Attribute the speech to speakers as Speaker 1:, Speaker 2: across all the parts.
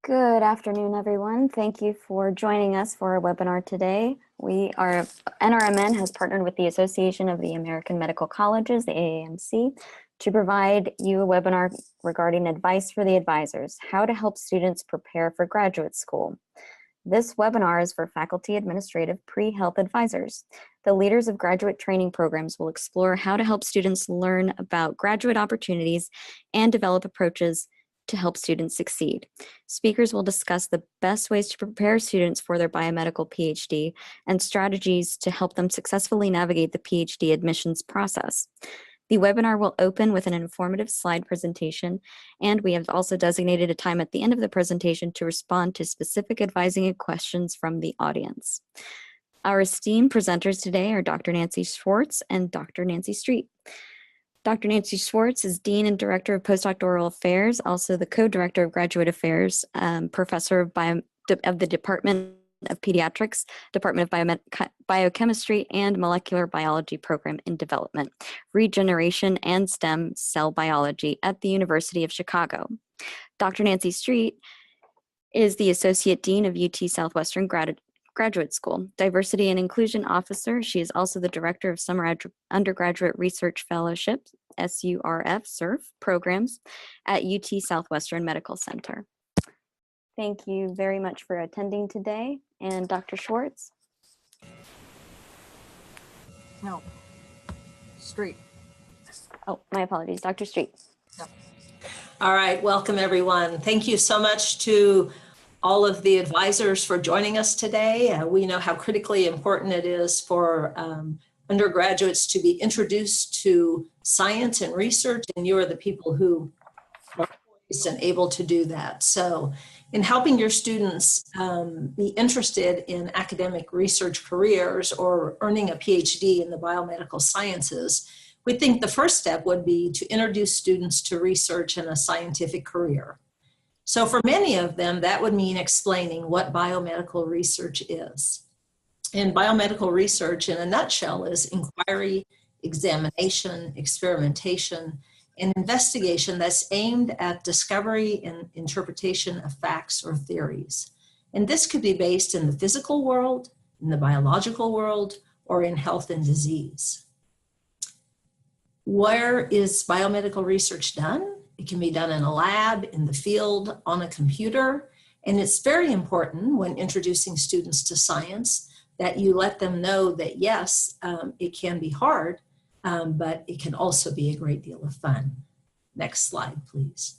Speaker 1: Good afternoon, everyone. Thank you for joining us for our webinar today. NRMN has partnered with the Association of the American Medical Colleges, the AAMC, to provide you a webinar regarding advice for the advisors, how to help students prepare for graduate school. This webinar is for faculty administrative pre-health advisors. The leaders of graduate training programs will explore how to help students learn about graduate opportunities and develop approaches to help students succeed. Speakers will discuss the best ways to prepare students for their biomedical PhD and strategies to help them successfully navigate the PhD admissions process. The webinar will open with an informative slide presentation, and we have also designated a time at the end of the presentation to respond to specific advising questions from the audience. Our esteemed presenters today are Dr. Nancy Schwartz and Dr. Nancy Street. Dr. Nancy Schwartz is Dean and Director of Postdoctoral Affairs, also the Co-Director of Graduate Affairs, Professor of the Department of Pediatrics, Department of Biochemistry and Molecular Biology Program in Development, Regeneration and Stem Cell Biology at the University of Chicago. Dr. Nancy Street is the Associate Dean of UT Southwestern Graduate School, Diversity and Inclusion Officer. She is also the Director of Summer Undergraduate Research Fellowship, SURF programs at UT Southwestern Medical Center. Thank you very much for attending today. And Dr. Schwartz?
Speaker 2: No. Street.
Speaker 1: Oh, my apologies, Dr. Street.
Speaker 2: No. All right, welcome everyone. Thank you so much to all of the advisors for joining us today. We know how critically important it is for undergraduates to be introduced to science and research, and you are the people who are poised and able to do that. So in helping your students be interested in academic research careers or earning a PhD in the biomedical sciences, we think the first step would be to introduce students to research and a scientific career. So for many of them, that would mean explaining what biomedical research is. And biomedical research in a nutshell is inquiry, examination, experimentation, and investigation that's aimed at discovery and interpretation of facts or theories. And this could be based in the physical world, in the biological world, or in health and disease. Where is biomedical research done? It can be done in a lab, in the field, on a computer, and it's very important when introducing students to science that you let them know that yes, it can be hard, but it can also be a great deal of fun. Next slide, please.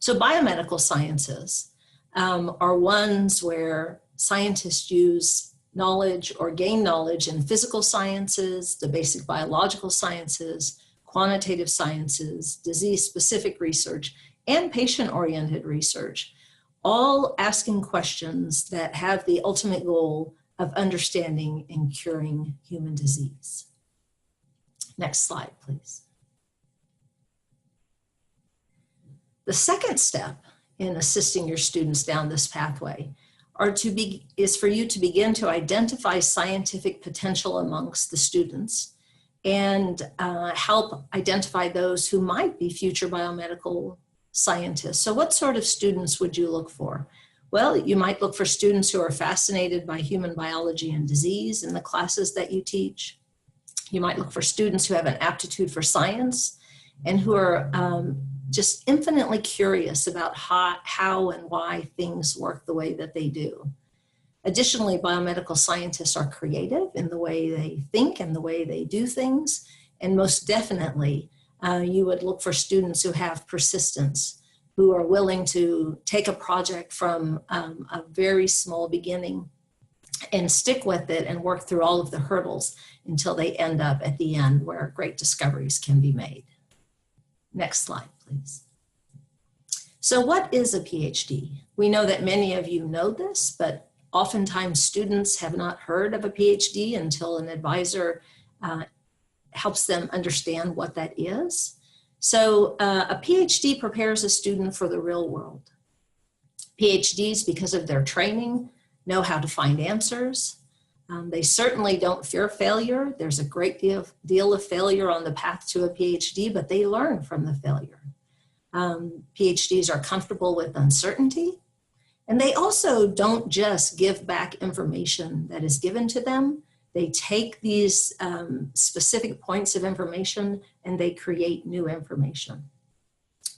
Speaker 2: So biomedical sciences are ones where scientists use knowledge or gain knowledge in physical sciences, the basic biological sciences, quantitative sciences, disease-specific research, and patient-oriented research, all asking questions that have the ultimate goal of understanding and curing human disease. Next slide, please. The second step in assisting your students down this pathway is for you to begin to identify scientific potential amongst the students and help identify those who might be future biomedical scientists. So what sort of students would you look for? Well, you might look for students who are fascinated by human biology and disease in the classes that you teach. You might look for students who have an aptitude for science and who are just infinitely curious about how and why things work the way that they do. Additionally, biomedical scientists are creative in the way they think and the way they do things. And most definitely, you would look for students who have persistence, who are willing to take a project from a very small beginning and stick with it and work through all of the hurdles until they end up at the end where great discoveries can be made. Next slide, please. So what is a PhD? We know that many of you know this, but oftentimes students have not heard of a PhD until an advisor helps them understand what that is. So a PhD prepares a student for the real world. PhDs, because of their training, know how to find answers. They certainly don't fear failure. There's a great deal of failure on the path to a PhD, but they learn from the failure. PhDs are comfortable with uncertainty. And they also don't just give back information that is given to them. They take these specific points of information and they create new information.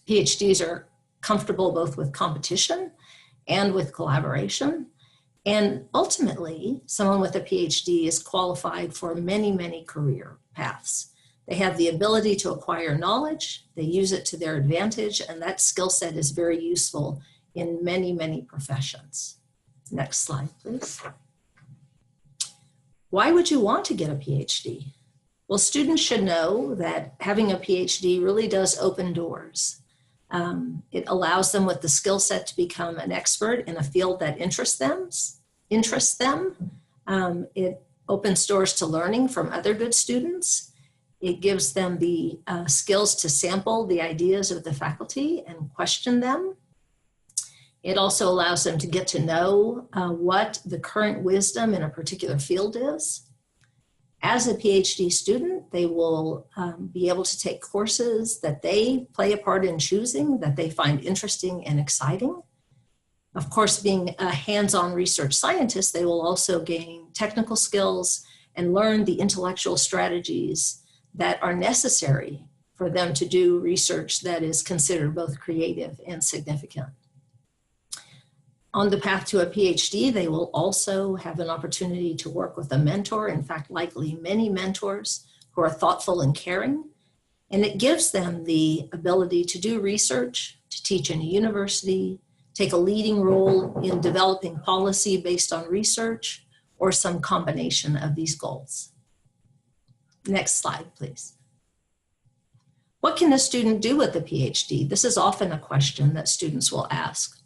Speaker 2: PhDs are comfortable both with competition and with collaboration. And ultimately, someone with a PhD is qualified for many, many career paths. They have the ability to acquire knowledge, they use it to their advantage, and that skill set is very useful in many, many professions. Next slide, please. Why would you want to get a PhD? Well, students should know that having a PhD really does open doors. It allows them with the skill set to become an expert in a field that interests them. It opens doors to learning from other good students. It gives them the skills to sample the ideas of the faculty and question them. It also allows them to get to know what the current wisdom in a particular field is. As a PhD student, they will be able to take courses that they play a part in choosing, that they find interesting and exciting. Of course, being a hands-on research scientist, they will also gain technical skills and learn the intellectual strategies that are necessary for them to do research that is considered both creative and significant. On the path to a PhD, they will also have an opportunity to work with a mentor, in fact, likely many mentors who are thoughtful and caring. And it gives them the ability to do research, to teach in a university, take a leading role in developing policy based on research, or some combination of these goals. Next slide, please. What can a student do with a PhD? This is often a question that students will ask.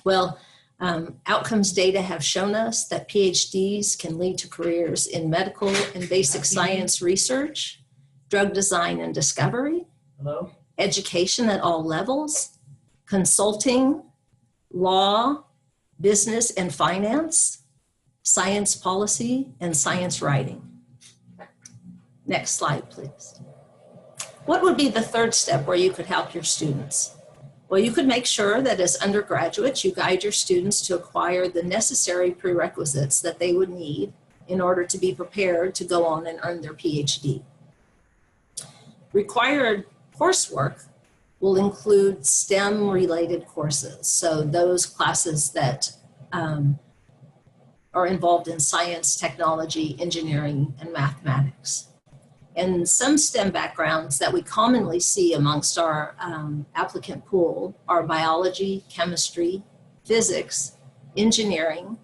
Speaker 2: Well, outcomes data have shown us that PhDs can lead to careers in medical and basic science research, drug design and discovery, education at all levels, consulting, law, business and finance, science policy, and science writing. Next slide, please. What would be the third step where you could help your students? Well, you could make sure that as undergraduates, you guide your students to acquire the necessary prerequisites that they would need in order to be prepared to go on and earn their PhD. Required coursework will include STEM-related courses, so those classes that are involved in science, technology, engineering, and mathematics. And some STEM backgrounds that we commonly see amongst our applicant pool are biology, chemistry, physics, engineering,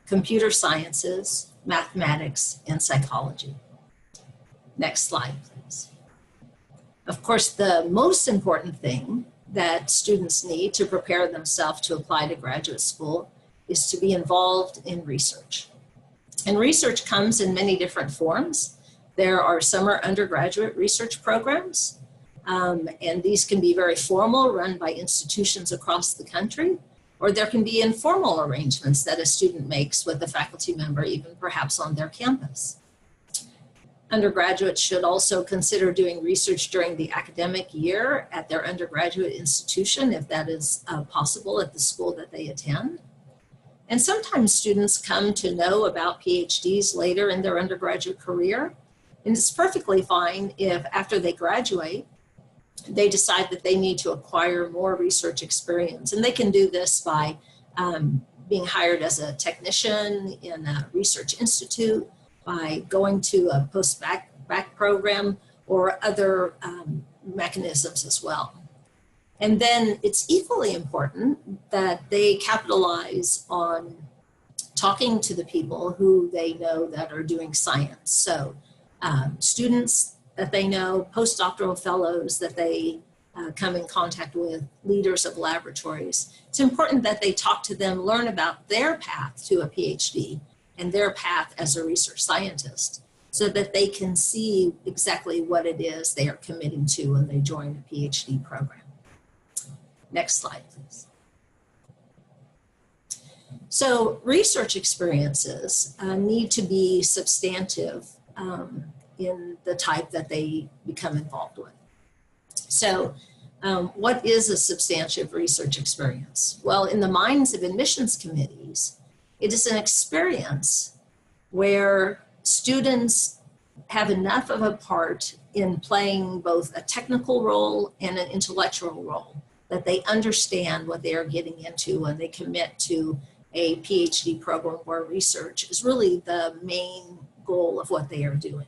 Speaker 2: computer sciences, mathematics, and psychology. Next slide, please. Of course, the most important thing that students need to prepare themselves to apply to graduate school is to be involved in research. And research comes in many different forms. There are summer undergraduate research programs, and these can be very formal, run by institutions across the country, or there can be informal arrangements that a student makes with a faculty member, even perhaps on their campus. Undergraduates should also consider doing research during the academic year at their undergraduate institution, if that is possible at the school that they attend. And sometimes students come to know about PhDs later in their undergraduate career. And it's perfectly fine if after they graduate, they decide that they need to acquire more research experience. And they can do this by being hired as a technician in a research institute, by going to a post-bac program, or other mechanisms as well. And then it's equally important that they capitalize on talking to the people who they know that are doing science. So students that they know, postdoctoral fellows that they come in contact with, leaders of laboratories. It's important that they talk to them, learn about their path to a PhD and their path as a research scientist, so that they can see exactly what it is they are committing to when they join a PhD program. Next slide, please. So research experiences need to be substantive in the type that they become involved with. So What is a substantive research experience? Well, in the minds of admissions committees, it is an experience where students have enough of a part in playing both a technical role and an intellectual role that they understand what they are getting into when they commit to a PhD program where research is really the main goal of what they are doing.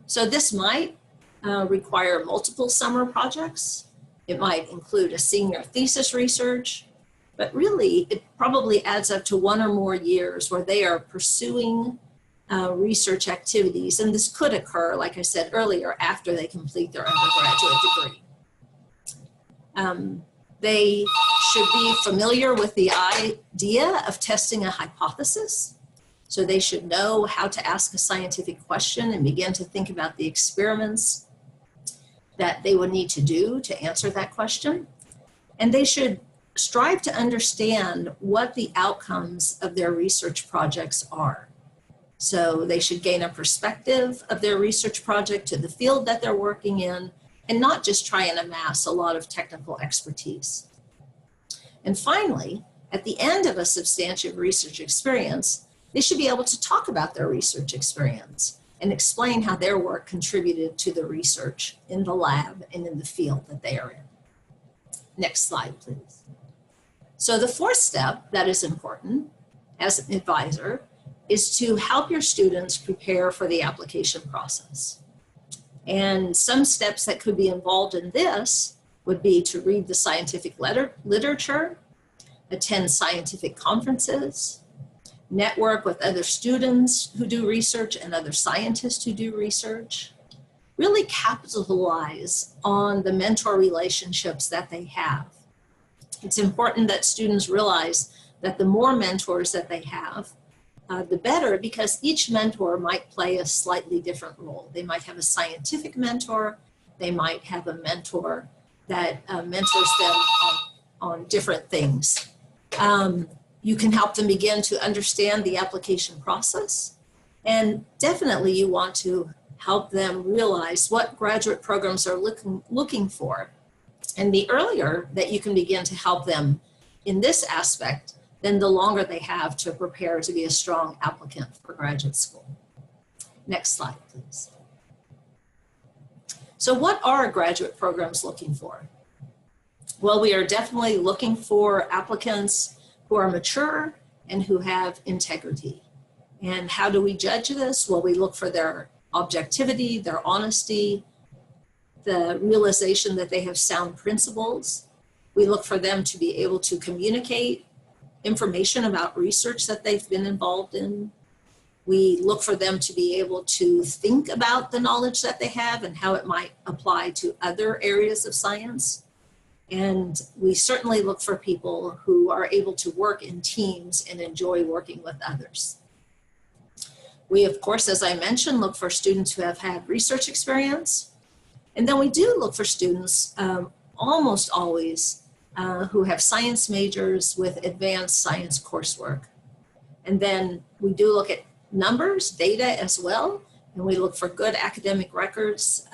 Speaker 2: So this might require multiple summer projects. It might include a senior thesis research, but really it probably adds up to 1 or more years where they are pursuing research activities. And this could occur, like I said earlier, after they complete their undergraduate degree. They should be familiar with the idea of testing a hypothesis. So they should know how to ask a scientific question and begin to think about the experiments that they would need to do to answer that question. And they should strive to understand what the outcomes of their research projects are. So they should gain a perspective of their research project to the field that they're working in, and not just try and amass a lot of technical expertise. And finally, at the end of a substantive research experience, they should be able to talk about their research experience and explain how their work contributed to the research in the lab and in the field that they are in. Next slide, please. So the fourth step that is important as an advisor is to help your students prepare for the application process. And some steps that could be involved in this would be to read the scientific literature, attend scientific conferences, network with other students who do research and other scientists who do research, really capitalize on the mentor relationships that they have. It's important that students realize that the more mentors that they have, the better, because each mentor might play a slightly different role. They might have a scientific mentor, they might have a mentor that mentors them on different things. You can help them begin to understand the application process, and definitely you want to help them realize what graduate programs are looking for. And the earlier that you can begin to help them in this aspect, then the longer they have to prepare to be a strong applicant for graduate school. Next slide, please. So what are graduate programs looking for? Well, we are definitely looking for applicants who are mature and who have integrity. And how do we judge this? Well, we look for their objectivity, their honesty, the realization that they have sound principles. We look for them to be able to communicate information about research that they've been involved in. We look for them to be able to think about the knowledge that they have and how it might apply to other areas of science. And we certainly look for people who are able to work in teams and enjoy working with others. We, of course, as I mentioned, look for students who have had research experience. And then we do look for students almost always who have science majors with advanced science coursework. And then we do look at numbers, data as well, and we look for good academic records.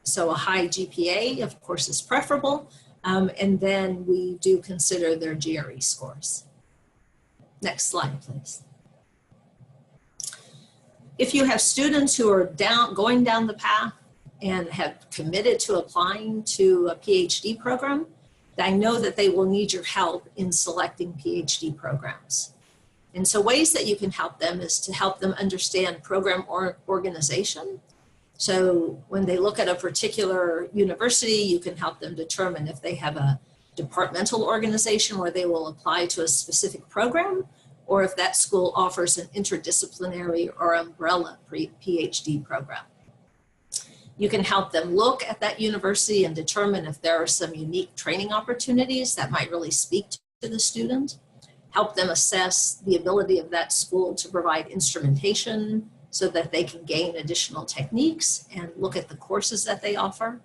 Speaker 2: So a high GPA, of course, is preferable. And then we do consider their GRE scores. Next slide, please. If you have students who are going down the path and have committed to applying to a PhD program, I know that they will need your help in selecting PhD programs. And so ways that you can help them is to help them understand program organization. So when they look at a particular university, you can help them determine if they have a departmental organization where they will apply to a specific program, or if that school offers an interdisciplinary or umbrella PhD program. You can help them look at that university and determine if there are some unique training opportunities that might really speak to the student. Help them assess the ability of that school to provide instrumentation so that they can gain additional techniques and look at the courses that they offer.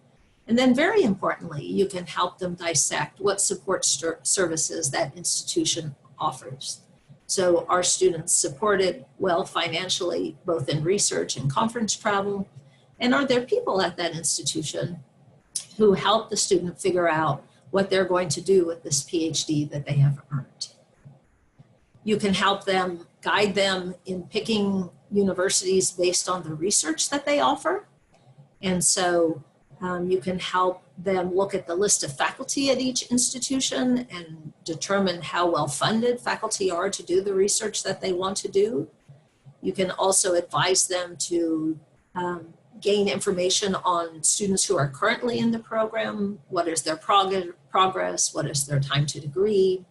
Speaker 2: And then very importantly, you can help them dissect what support services that institution offers. So are students supported well financially, both in research and conference travel? And are there people at that institution who help the student figure out what they're going to do with this PhD that they have earned. You can help them, guide them in picking universities based on the research that they offer. And so you can help them look at the list of faculty at each institution and determine how well funded faculty are to do the research that they want to do. You can also advise them to gain information on students who are currently in the program. What is their progress? What is their time to degree?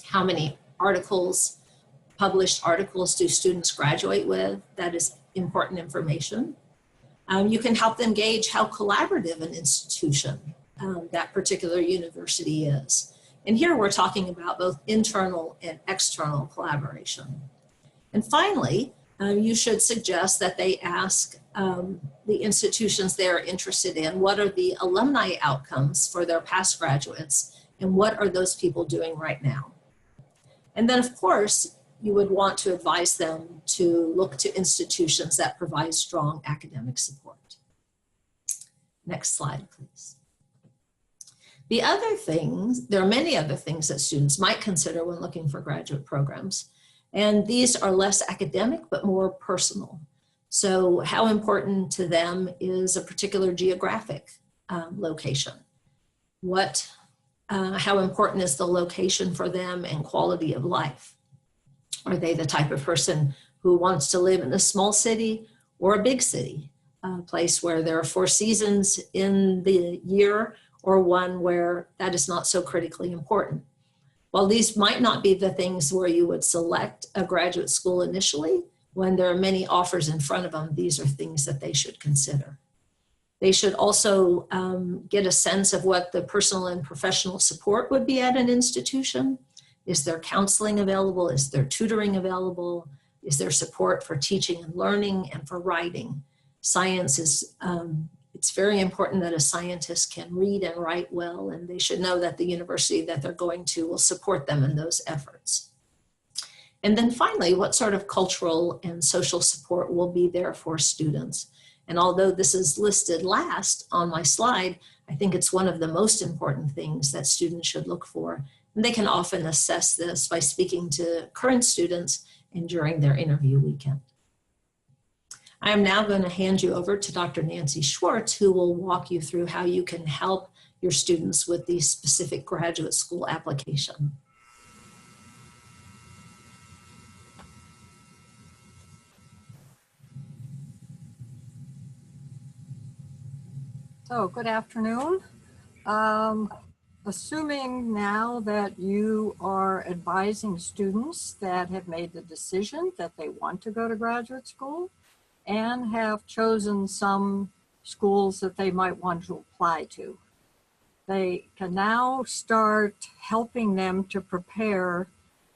Speaker 2: How many articles, published articles do students graduate with? That is important information. You can help them gauge how collaborative an institution that particular university is. And here we're talking about both internal and external collaboration. And finally, you should suggest that they ask the institutions they're interested in, what are the alumni outcomes for their past graduates, and what are those people doing right now? And then, of course, you would want to advise them to look to institutions that provide strong academic support. Next slide, please. The other things, there are many other things that students might consider when looking for graduate programs, and these are less academic but more personal. So how important to them is a particular geographic location? How important is the location for them and quality of life? Are they the type of person who wants to live in a small city or a big city, a place where there are 4 seasons in the year, or one where that is not so critically important? While these might not be the things where you would select a graduate school initially, when there are many offers in front of them, these are things that they should consider. They should also get a sense of what the personal and professional support would be at an institution. Is there counseling available? Is there tutoring available? Is there support for teaching and learning and for writing? Science is, it's very important that a scientist can read and write well, and they should know that the university that they're going to will support them in those efforts. And then finally, what sort of cultural and social support will be there for students? And although this is listed last on my slide, I think it's one of the most important things that students should look for. And they can often assess this by speaking to current students and during their interview weekend. I am now going to hand you over to Dr. Nancy Schwartz, who will walk you through how you can help your students with the specific graduate school application.
Speaker 3: So, good afternoon. Assuming now that you are advising students that have made the decision that they want to go to graduate school and have chosen some schools that they might want to apply to, they can now start helping them to prepare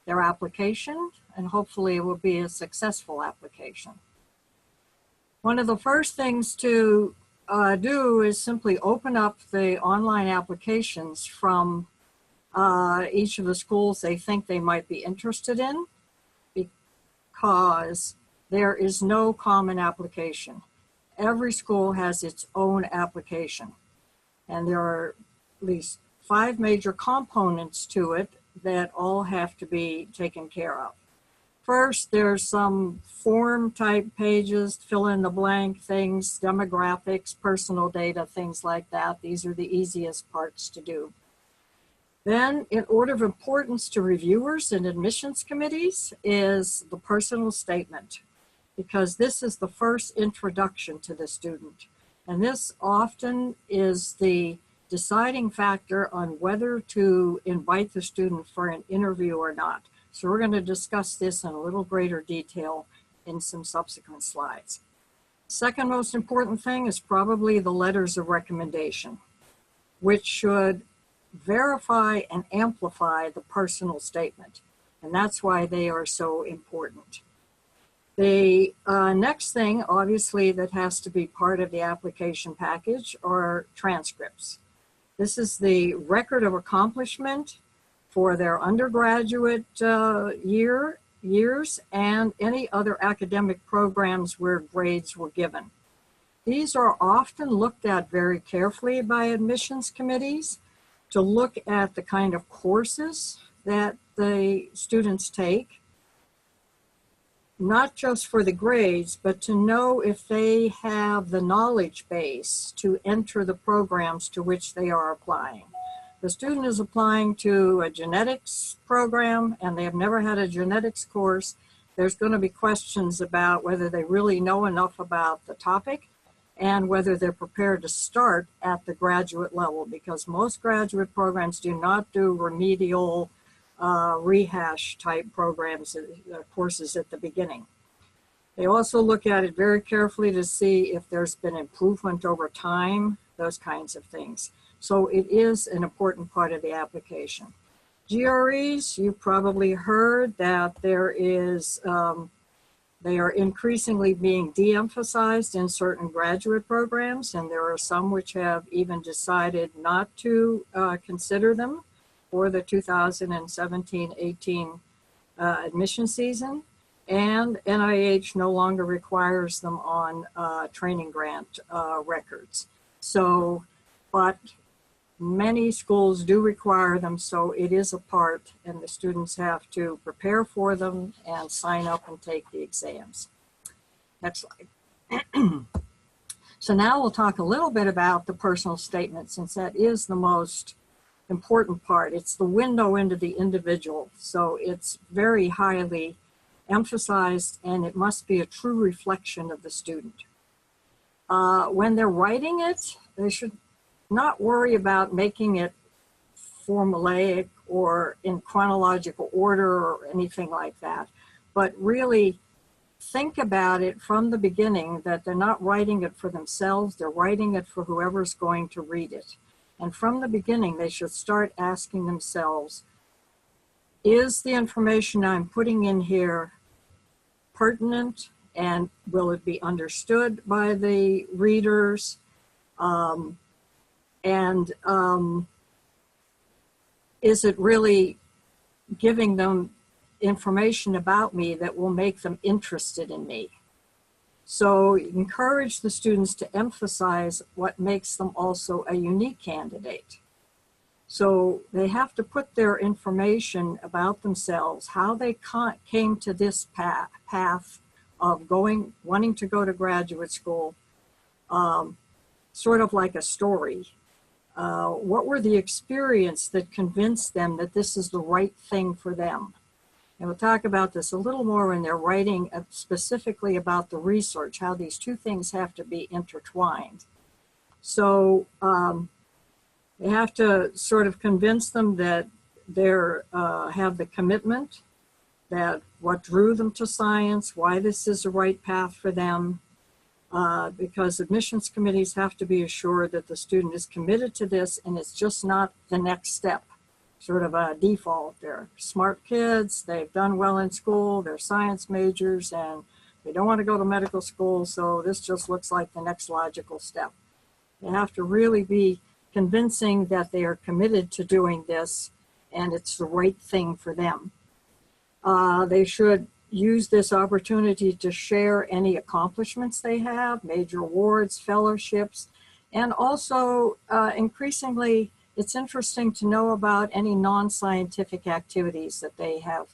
Speaker 3: their application, and hopefully it will be a successful application. One of the first things to do is simply open up the online applications from each of the schools they think they might be interested in, because there is no common application. Every school has its own application, and there are at least 5 major components to it that all have to be taken care of. First, there's some form type pages, fill in the blank things, demographics, personal data, things like that. These are the easiest parts to do. Then, in order of importance to reviewers and admissions committees, is the personal statement, because this is the first introduction to the student. And this often is the deciding factor on whether to invite the student for an interview or not. So we're going to discuss this in a little greater detail in some subsequent slides. Second most important thing is probably the letters of recommendation, which should verify and amplify the personal statement. And that's why they are so important. The next thing, obviously, that has to be part of the application package are transcripts. This is the record of accomplishment for their undergraduate years and any other academic programs where grades were given. these are often looked at very carefully by admissions committees to look at the kind of courses that the students take, not just for the grades, but to know if they have the knowledge base to enter the programs to which they are applying. The student is applying to a genetics program and they have never had a genetics course. There's going to be questions about whether they really know enough about the topic and whether they're prepared to start at the graduate level, because most graduate programs do not do remedial rehash type programs, courses at the beginning. They also look at it very carefully to see if there's been improvement over time, those kinds of things. So it is an important part of the application. GREs, you probably heard that there is, they are increasingly being de-emphasized in certain graduate programs, and there are some which have even decided not to consider them for the 2017-18 admission season, and NIH no longer requires them on training grant records. So, but many schools do require them, so it is a part, and the students have to prepare for them and sign up and take the exams. Next slide. So now we'll talk a little bit about the personal statement, since that is the most important part. It's the window into the individual, so it's very highly emphasized, and it must be a true reflection of the student. When they're writing it, they should not worry about making it formulaic or in chronological order or anything like that, but really think about it from the beginning that they're not writing it for themselves, they're writing it for whoever's going to read it. And from the beginning, they should start asking themselves, is the information I'm putting in here pertinent, and will it be understood by the readers? Is it really giving them information about me that will make them interested in me? So encourage the students to emphasize what makes them also a unique candidate. So they have to put their information about themselves, how they came to this path of wanting to go to graduate school, sort of like a story. What were the experience that convinced them that this is the right thing for them? And we'll talk about this a little more when they're writing specifically about the research, how these two things have to be intertwined. So they have to sort of convince them that they have the commitment, that what drew them to science, why this is the right path for them, because admissions committees have to be assured that the student is committed to this and it's just not the next step, sort of a default. They're smart kids, they've done well in school, they're science majors, and they don't want to go to medical school, so this just looks like the next logical step. They have to really be convincing that they are committed to doing this and it's the right thing for them. They should use this opportunity to share any accomplishments they have, major awards, fellowships, and also increasingly it's interesting to know about any non-scientific activities that they have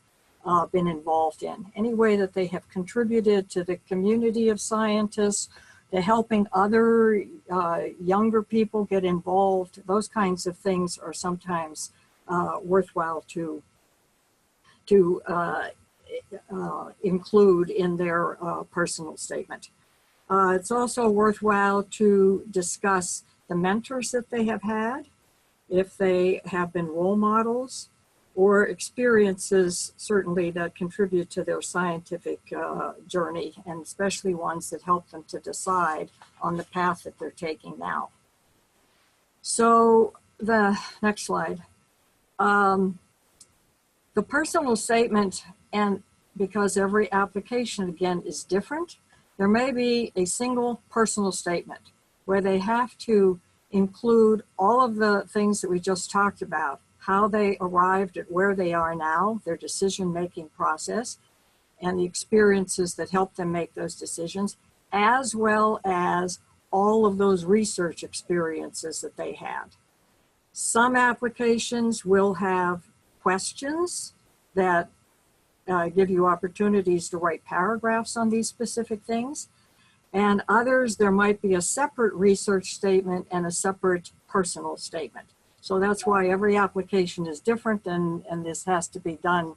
Speaker 3: been involved in, any way that they have contributed to the community of scientists, to helping other younger people get involved. Those kinds of things are sometimes worthwhile to include in their personal statement. It's also worthwhile to discuss the mentors that they have had, if they have been role models, or experiences certainly that contribute to their scientific journey, and especially ones that help them to decide on the path that they're taking now. So the next slide. The personal statement, and because every application again is different, there may be a single personal statement where they have to include all of the things that we just talked about, how they arrived at where they are now, their decision-making process, and the experiences that help them make those decisions, as well as all of those research experiences that they had. Some applications will have questions that give you opportunities to write paragraphs on these specific things. And others, there might be a separate research statement and a separate personal statement. So that's why every application is different, and this has to be done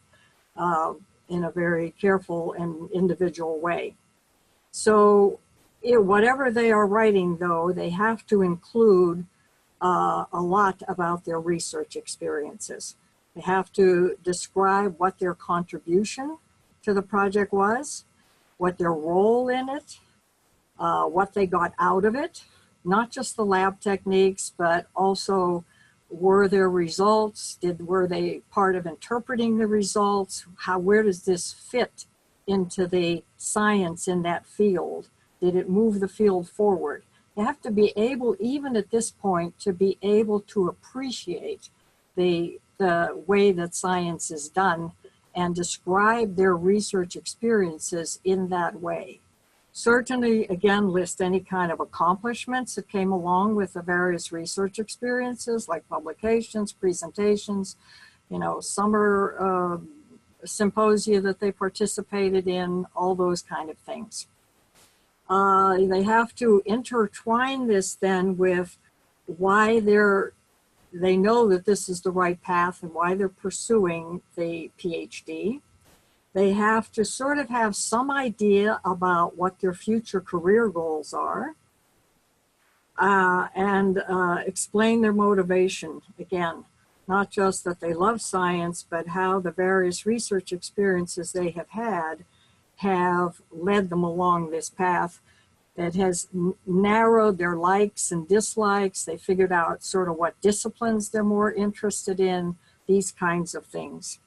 Speaker 3: in a very careful and individual way. So whatever they are writing, though, they have to include a lot about their research experiences. They have to describe what their contribution to the project was, what their role in it, what they got out of it, not just the lab techniques, but also were there results? Were they part of interpreting the results? Where does this fit into the science in that field? Did it move the field forward? You have to be able, even at this point, to be able to appreciate the way that science is done and describe their research experiences in that way. Certainly, again, list any kind of accomplishments that came along with the various research experiences, like publications, presentations, summer symposia that they participated in, all those kind of things. They have to intertwine this then with why they know that this is the right path and why they're pursuing the PhD. They have to sort of have some idea about what their future career goals are and explain their motivation. Again, not just that they love science, but how the various research experiences they have had have led them along this path that has narrowed their likes and dislikes. They figured out sort of what disciplines they're more interested in, these kinds of things.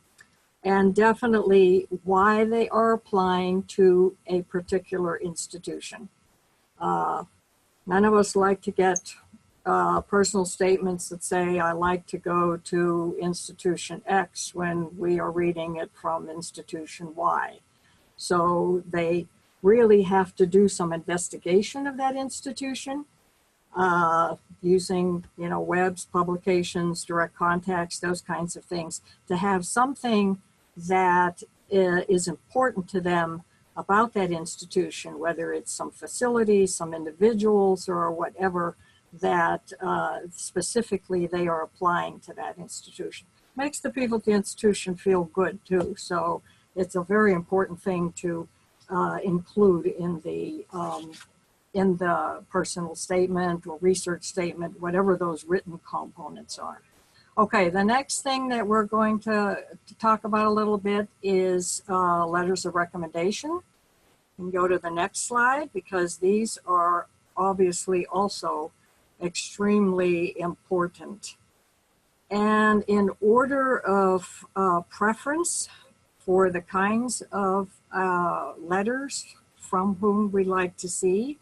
Speaker 3: And definitely why they are applying to a particular institution. None of us like to get personal statements that say, I like to go to institution X when we are reading it from institution Y. So they really have to do some investigation of that institution using, webs, publications, direct contacts, those kinds of things, to have something that is important to them about that institution, whether it's some facilities, some individuals, or whatever that specifically they are applying to that institution. Makes the people at the institution feel good too. So it's a very important thing to include in the personal statement or research statement, whatever those written components are. Okay, the next thing that we're going to talk about a little bit is letters of recommendation. You can go to the next slide because these are obviously also extremely important. And in order of preference for the kinds of letters from whom we like to see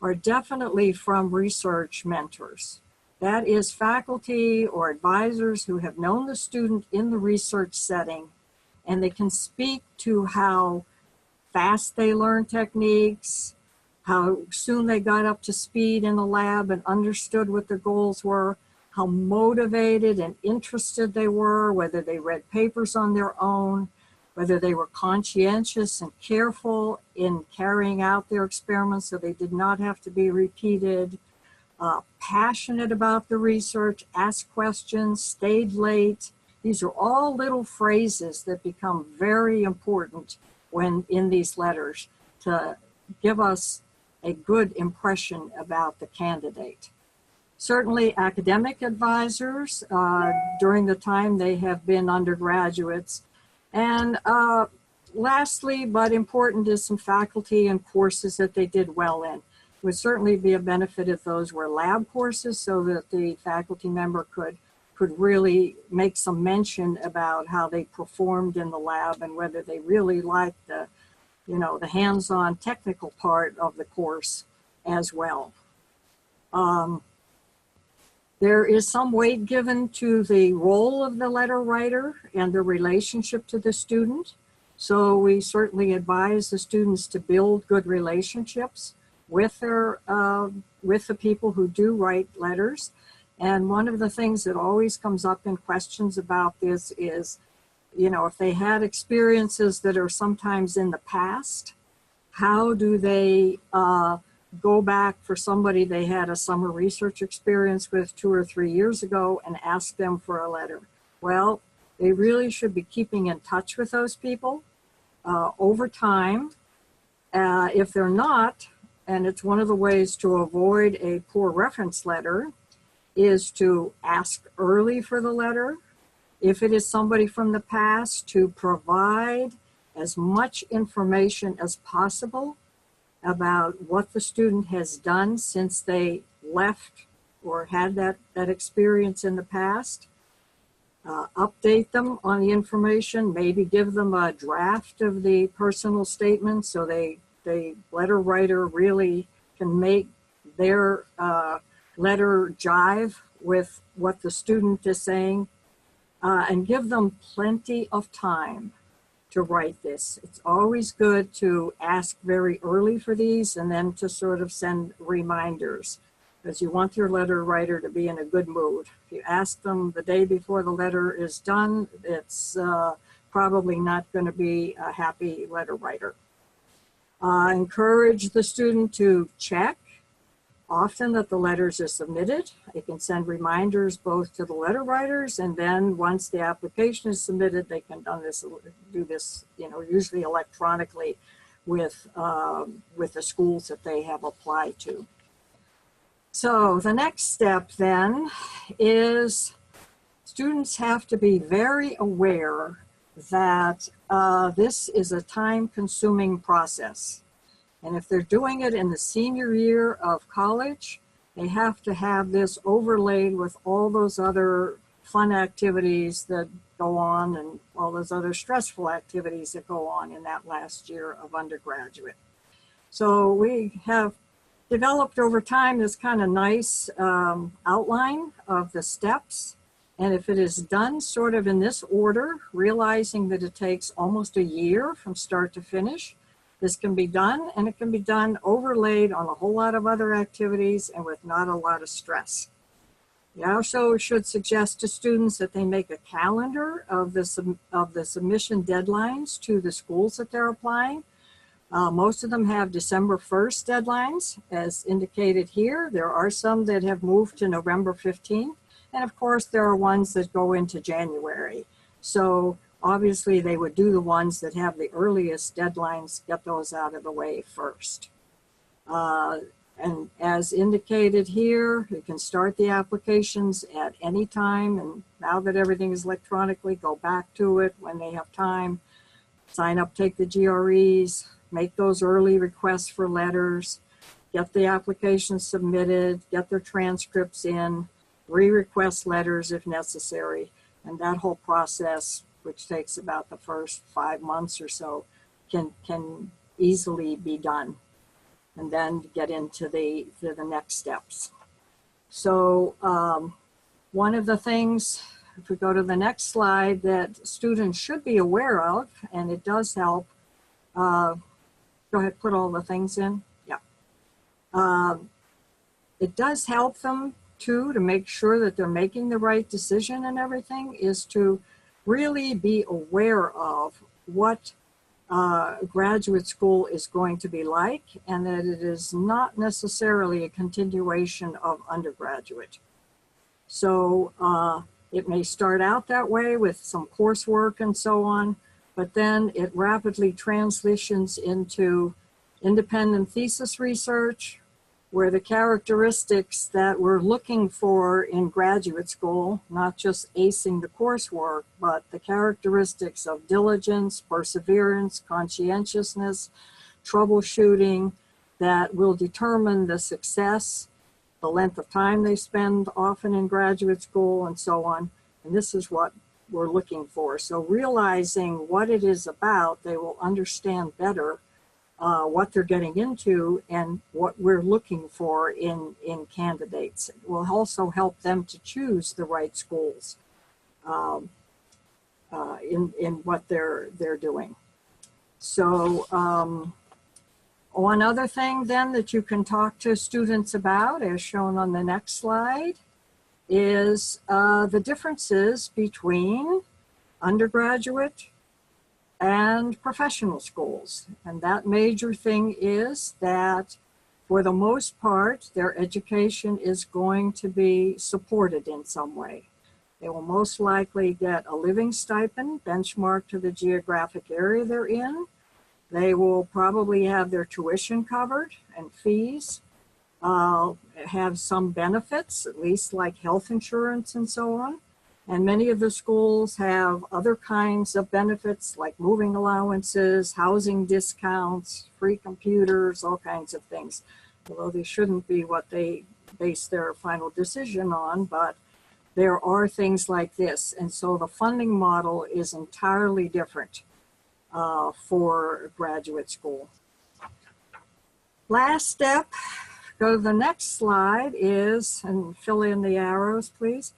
Speaker 3: are definitely from research mentors. That is faculty or advisors who have known the student in the research setting, and they can speak to how fast they learn techniques, how soon they got up to speed in the lab and understood what their goals were, how motivated and interested they were, whether they read papers on their own, whether they were conscientious and careful in carrying out their experiments so they did not have to be repeated, passionate about the research, asked questions, stayed late. These are all little phrases that become very important when in these letters to give us a good impression about the candidate. Certainly academic advisors during the time they have been undergraduates. And lastly, but important, is some faculty and courses that they did well in. It would certainly be a benefit if those were lab courses so that the faculty member could really make some mention about how they performed in the lab and whether they really liked the hands-on technical part of the course as well. There is some weight given to the role of the letter writer and the relationship to the student. So we certainly advise the students to build good relationships with with the people who do write letters. And one of the things that always comes up in questions about this is, you know, if they had experiences that are sometimes in the past, how do they go back for somebody they had a summer research experience with 2 or 3 years ago and ask them for a letter? Well, they really should be keeping in touch with those people over time. If they're not, and it's one of the ways to avoid a poor reference letter, is to ask early for the letter. If it is somebody from the past, to provide as much information as possible about what the student has done since they left or had that experience in the past. Update them on the information, maybe give them a draft of the personal statement so the letter writer really can make their letter jive with what the student is saying, and give them plenty of time to write this. It's always good to ask very early for these and then to sort of send reminders, because you want your letter writer to be in a good mood. If you ask them the day before the letter is done, it's probably not going to be a happy letter writer. Encourage the student to check often that the letters are submitted. They can send reminders both to the letter writers, and then once the application is submitted, they can do this, you know, usually electronically with the schools that they have applied to. So the next step then is students have to be very aware that this is a time-consuming process. And if they're doing it in the senior year of college, they have to have this overlaid with all those other fun activities that go on and all those other stressful activities that go on in that last year of undergraduate. So we have developed over time this kind of nice outline of the steps. And if it is done sort of in this order, realizing that it takes almost a year from start to finish, this can be done, and it can be done overlaid on a whole lot of other activities and with not a lot of stress. We also should suggest to students that they make a calendar of the submission deadlines to the schools that they're applying. Most of them have December 1st deadlines, as indicated here. There are some that have moved to November 15th, and of course there are ones that go into January. So obviously, they would do the ones that have the earliest deadlines, get those out of the way first. And as indicated here, you can start the applications at any time. And now that everything is electronically, go back to it when they have time. Sign up, take the GREs, make those early requests for letters, get the applications submitted, get their transcripts in, re-request letters if necessary. And that whole process, which takes about the first 5 months or so, can easily be done, and then get into the next steps. So one of the things, if we go to the next slide, that students should be aware of, and it does help, go ahead, put all the things in, yeah. It does help them too, to make sure that they're making the right decision and everything, is to really be aware of what graduate school is going to be like, and that it is not necessarily a continuation of undergraduate. So it may start out that way with some coursework and so on, but then it rapidly transitions into independent thesis research, where the characteristics that we're looking for in graduate school, not just acing the coursework, but the characteristics of diligence, perseverance, conscientiousness, troubleshooting, that will determine the success, the length of time they spend often in graduate school, and so on. And this is what we're looking for. So realizing what it is about, they will understand better what they're getting into and what we're looking for in candidates. It will also help them to choose the right schools in what they're doing. So One other thing then that you can talk to students about, as shown on the next slide, is the differences between undergraduate and professional schools. And that major thing is that for the most part, their education is going to be supported in some way. They will most likely get a living stipend benchmarked to the geographic area they're in. They will probably have their tuition covered and fees, have some benefits, at least like health insurance and so on. And many of the schools have other kinds of benefits like moving allowances, housing discounts, free computers, all kinds of things. Although they shouldn't be what they base their final decision on, but there are things like this. And so the funding model is entirely different for graduate school. Last step, go to the next slide, is, and fill in the arrows please,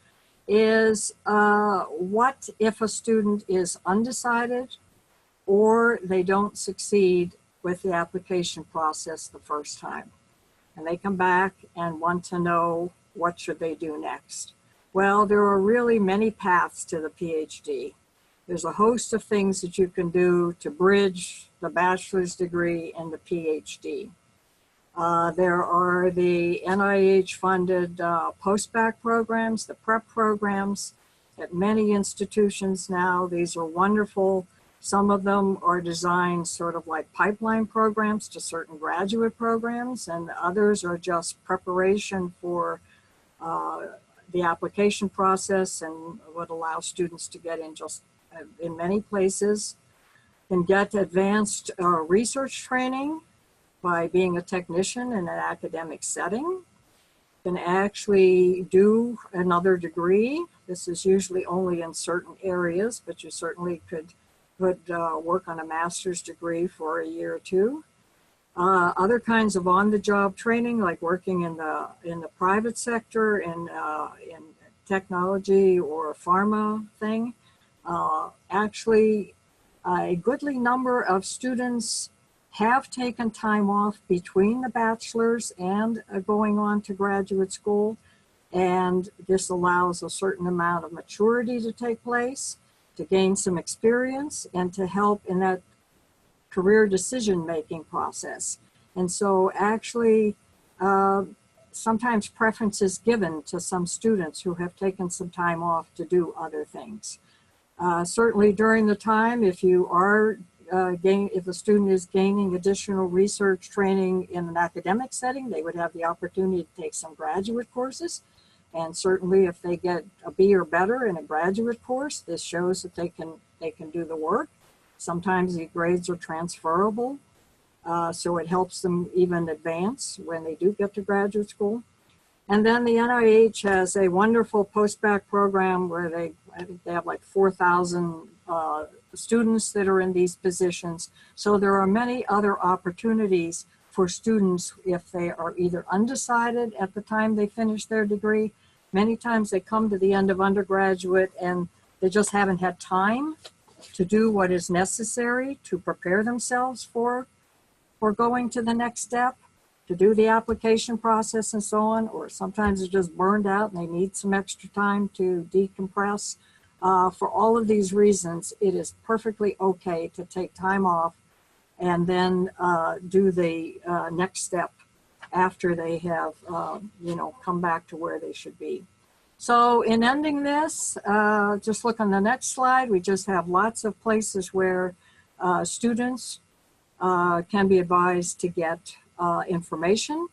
Speaker 3: is what if a student is undecided or they don't succeed with the application process the first time. And they come back and want to know what should they do next. Well, there are really many paths to the PhD. There's a host of things that you can do to bridge the bachelor's degree and the PhD. There are the NIH-funded post-bac programs, the prep programs at many institutions now. These are wonderful. Some of them are designed sort of like pipeline programs to certain graduate programs, and others are just preparation for the application process and would allow students to get in just in many places. Can get advanced research training by being a technician in an academic setting. Can actually do another degree. This is usually only in certain areas, but you certainly could work on a master's degree for a year or two. Other kinds of on-the-job training, like working in the private sector in technology or pharma thing. Actually, a goodly number of students have taken time off between the bachelor's and going on to graduate school. And this allows a certain amount of maturity to take place, to gain some experience, and to help in that career decision-making process. And so actually, sometimes preference is given to some students who have taken some time off to do other things. Certainly during the time, if you are if a student is gaining additional research training in an academic setting, they would have the opportunity to take some graduate courses. And certainly if they get a B or better in a graduate course, this shows that they can do the work. Sometimes the grades are transferable, so it helps them even advance when they do get to graduate school. And then the NIH has a wonderful post-bac program where they have like 4,000 students that are in these positions. So there are many other opportunities for students if they are either undecided at the time they finish their degree. Many times they come to the end of undergraduate and they just haven't had time to do what is necessary to prepare themselves for going to the next step, to do the application process and so on, or sometimes they're just burned out and they need some extra time to decompress. For all of these reasons, it is perfectly okay to take time off and then do the next step after they have, come back to where they should be. So in ending this, just look on the next slide. We just have lots of places where students can be advised to get information,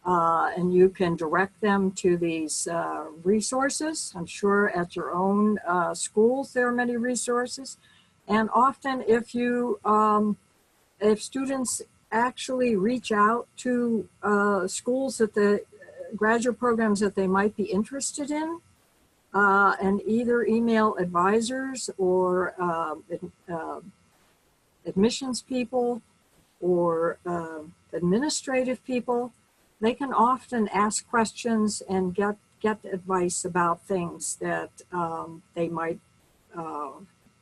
Speaker 3: and you can direct them to these resources. I'm sure at your own schools there are many resources, and often if students actually reach out to schools that the graduate programs that they might be interested in, and either email advisors or admissions people or administrative people, they can often ask questions and get advice about things that they might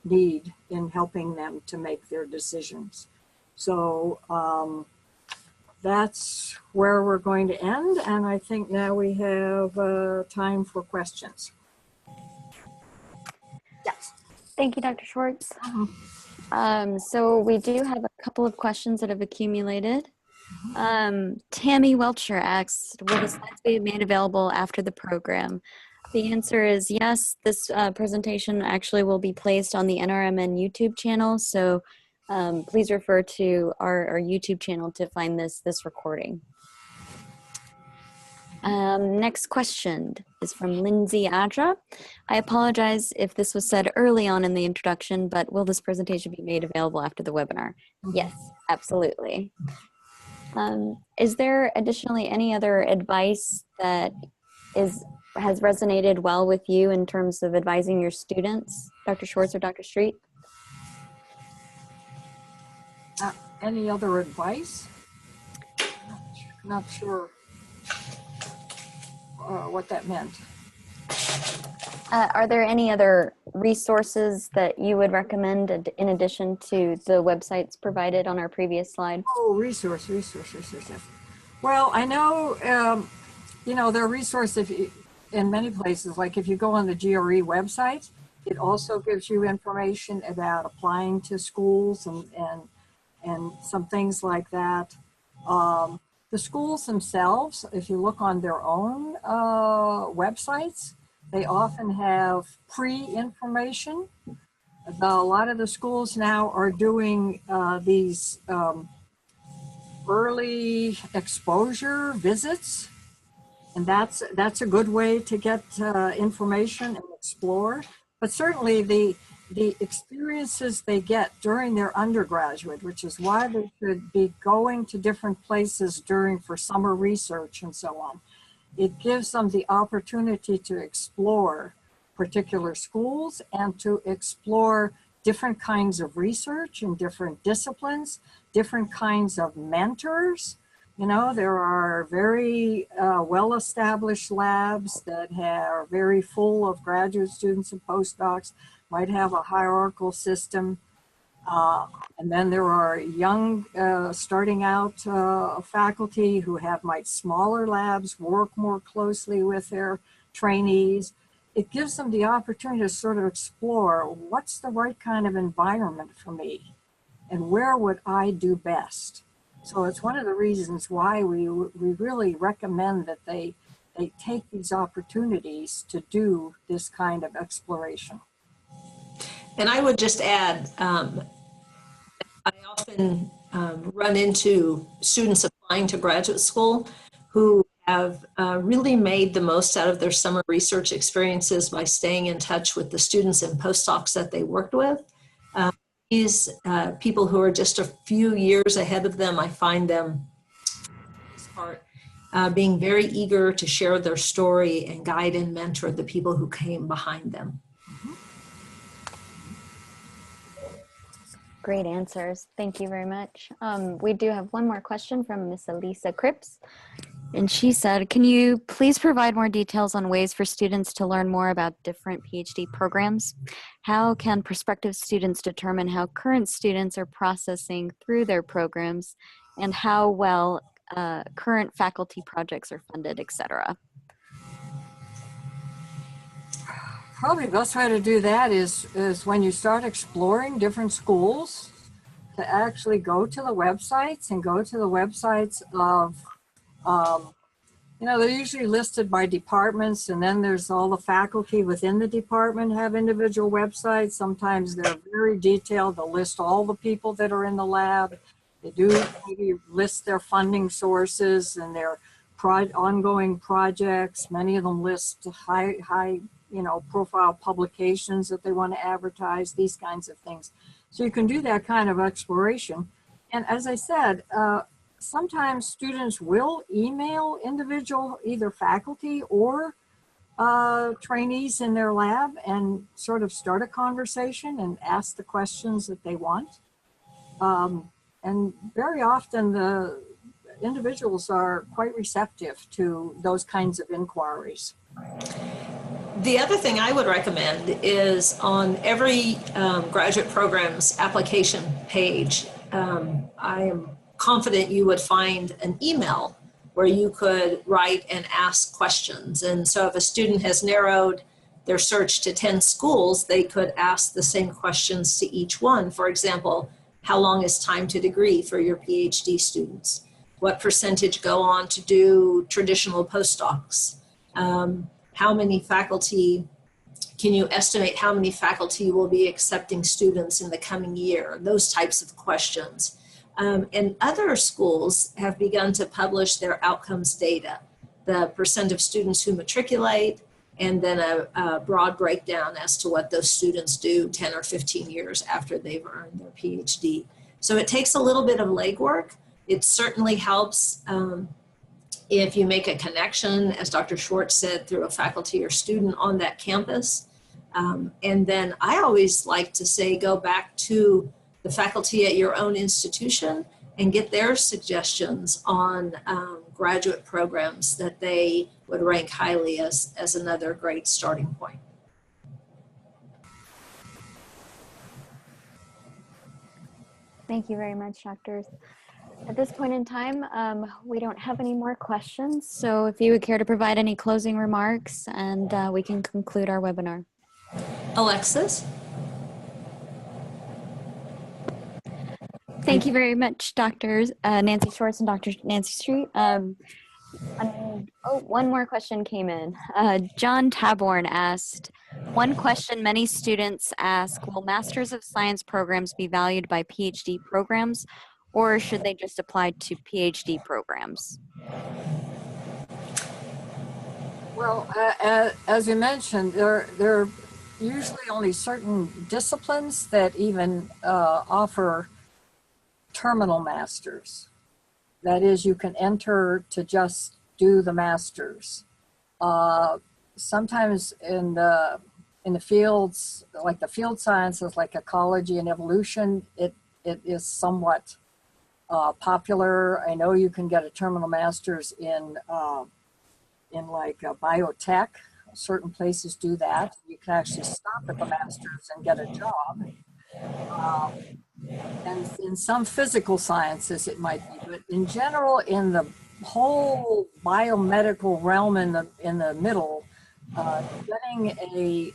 Speaker 3: need in helping them to make their decisions. So that's where we're going to end. And I think now we have time for questions. Yes.
Speaker 1: Thank you, Dr. Schwartz.
Speaker 3: Mhm.
Speaker 1: So we do have a couple of questions that have accumulated. Tammy Welcher asks, will the slides be made available after the program? The answer is yes. This presentation actually will be placed on the NRMN YouTube channel. So please refer to our YouTube channel to find this recording. Next question is from Lindsay Adra. I apologize if this was said early on in the introduction, but will this presentation be made available after the webinar? Yes, absolutely. Is there additionally any other advice that has resonated well with you in terms of advising your students, Dr. Schwartz or Dr. Street?
Speaker 3: Any other advice? Not sure what that meant.
Speaker 1: Are there any other resources that you would recommend in addition to the websites provided on our previous slide?
Speaker 3: Oh, resource. Well, I know, you know, there are resources in many places, like if you go on the GRE website, it also gives you information about applying to schools and some things like that. The schools themselves, if you look on their own websites, they often have pre-information. A lot of the schools now are doing these early exposure visits, and that's a good way to get information and explore. But certainly the experiences they get during their undergraduate, which is why they should be going to different places for summer research and so on. It gives them the opportunity to explore particular schools and to explore different kinds of research in different disciplines, different kinds of mentors. You know, there are very well-established labs that are very full of graduate students and postdocs, might have a hierarchical system. And then there are young, starting out faculty who might smaller labs, work more closely with their trainees. It gives them the opportunity to sort of explore what's the right kind of environment for me and where would I do best. So it's one of the reasons why we really recommend that they take these opportunities to do this kind of exploration.
Speaker 2: And I would just add, I often run into students applying to graduate school who have really made the most out of their summer research experiences by staying in touch with the students and postdocs that they worked with. These people who are just a few years ahead of them, I find them being very eager to share their story and guide and mentor the people who came behind them.
Speaker 1: Great answers. Thank you very much. We do have one more question from Miss Elisa Cripps. And she said, can you please provide more details on ways for students to learn more about different PhD programs? How can prospective students determine how current students are processing through their programs and how well current faculty projects are funded, etc.?
Speaker 3: Probably the best way to do that is when you start exploring different schools, to actually go to the websites and go to the websites of, you know, they're usually listed by departments, and then there's all the faculty within the department have individual websites. Sometimes they're very detailed. They'll list all the people that are in the lab. They do maybe list their funding sources and their ongoing projects. Many of them list high you know, profile publications that they want to advertise, these kinds of things. So you can do that kind of exploration. And as I said, sometimes students will email individual, either faculty or trainees in their lab and sort of start a conversation and ask the questions that they want. And very often the individuals are quite receptive to those kinds of inquiries.
Speaker 2: The other thing I would recommend is on every graduate program's application page, I am confident you would find an email where you could write and ask questions. And so if a student has narrowed their search to 10 schools, they could ask the same questions to each one. For example, how long is time to degree for your PhD students? What percentage go on to do traditional postdocs? How many faculty, can you estimate how many faculty will be accepting students in the coming year? Those types of questions. And other schools have begun to publish their outcomes data, the percent of students who matriculate, and then a broad breakdown as to what those students do 10 or 15 years after they've earned their PhD. So it takes a little bit of legwork. It certainly helps if you make a connection, as Dr. Schwartz said, through a faculty or student on that campus. And then I always like to say, go back to the faculty at your own institution and get their suggestions on graduate programs that they would rank highly as another great starting point.
Speaker 1: Thank you very much, doctors. At this point in time, we don't have any more questions. So if you would care to provide any closing remarks, and we can conclude our webinar.
Speaker 2: Alexis?
Speaker 1: Thank you very much, Drs. Nancy Schwartz and Dr. Nancy Street. One more question came in. John Taborn asked, one question many students ask, will Masters of Science programs be valued by PhD programs, or should they just apply to PhD programs?
Speaker 3: Well, as you mentioned, there are usually only certain disciplines that even offer terminal masters. That is, you can enter to just do the masters. Sometimes in the fields, like the field sciences, like ecology and evolution, it is somewhat popular. I know you can get a terminal master's in like biotech. Certain places do that. You can actually stop at the master's and get a job. And in some physical sciences it might be, but in general, in the whole biomedical realm in the middle, getting a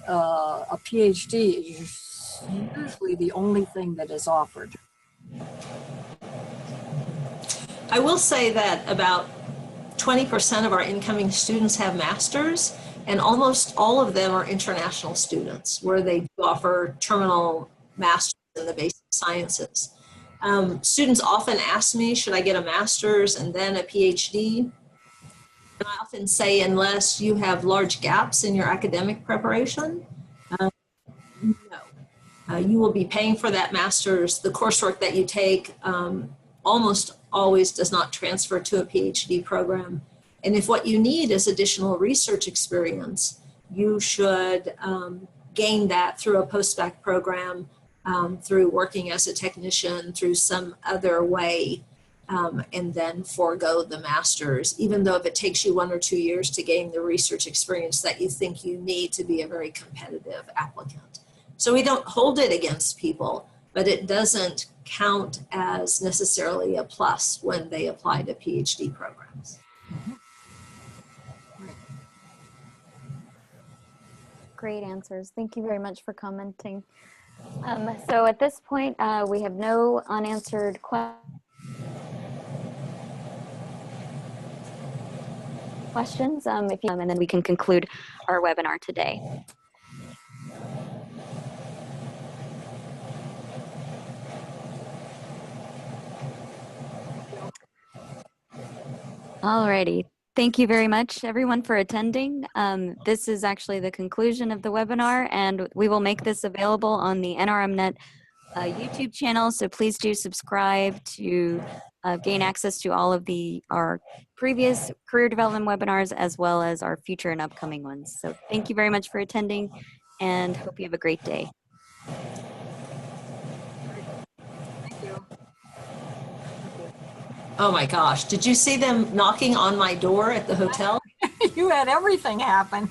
Speaker 3: PhD is usually the only thing that is offered.
Speaker 2: I will say that about 20% of our incoming students have masters, and almost all of them are international students where they do offer terminal masters in the basic sciences. Students often ask me, should I get a master's and then a PhD? And I often say, unless you have large gaps in your academic preparation, no. You will be paying for that master's. The coursework that you take almost always does not transfer to a PhD program. And if what you need is additional research experience, you should gain that through a post-bac program, through working as a technician, through some other way, and then forego the master's, even though if it takes you 1 or 2 years to gain the research experience that you think you need to be a very competitive applicant. So we don't hold it against people, but it doesn't count as necessarily a plus when they apply to PhD programs.
Speaker 1: Great answers. Thank you very much for commenting. So at this point, we have no unanswered questions, and then we can conclude our webinar today. Alrighty. Thank you very much, everyone, for attending. This is actually the conclusion of the webinar, and we will make this available on the NRMN YouTube channel. So please do subscribe to gain access to all of our previous career development webinars, as well as our future and upcoming ones. So thank you very much for attending, and hope you have a great day.
Speaker 3: Thank you.
Speaker 2: Oh my gosh, did you see them knocking on my door at the hotel?
Speaker 3: You had everything happen.